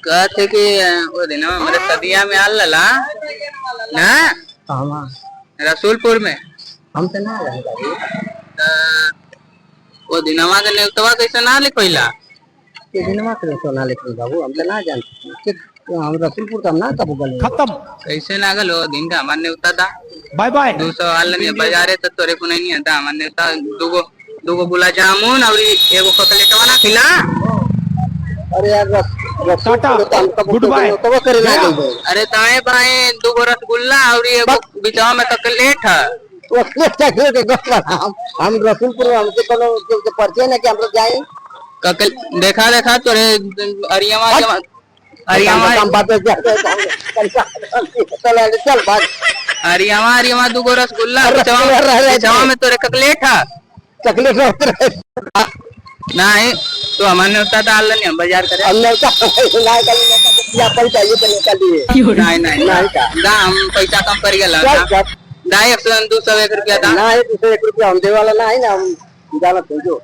कहते कि वो दिन मेरे सदिया में आल लला ना हाँ रसूलपुर में हम तो ना जाने वो दिनवा के नेतवा कैसे ना लिखोइला के दिनमा के सोना लिखल बाबू हम तो ना जानते हम रसूलपुर का हम ना कब गल खत्म। कैसे ना गलो दिन का हमारे नेवता था बाय बाय। 200 आल ने बाजारे तो तोरे को नहीं आता हमारे नेवता दुगो दुगो गुला जामुन और एगो ककलेटवा ना खिला। अरे यार टाटा गुड बाय। तो करे ना गई अरे दाएं बाएं दुगो रसगुल्ला और एगो बिचाव में ककलेट है हम रसूलपुर हमसे कोनो परिचय ना कि हम लोग जाए ककल देखा देखा तोरे अरियावा अरियावा हम बात चल बात अरियावा अरियावा दुगो रसगुल्ला बिचाव में तोरे ककलेट है चॉकलेट नहीं तो हमारे उस्ताद डाल लेने हम बाजार करे नहीं नहीं हम पैसा कम कर गया ना 100 200 1 रुपया था ना 1 रुपया हम दे वाला ना है ना हम जाना समझो।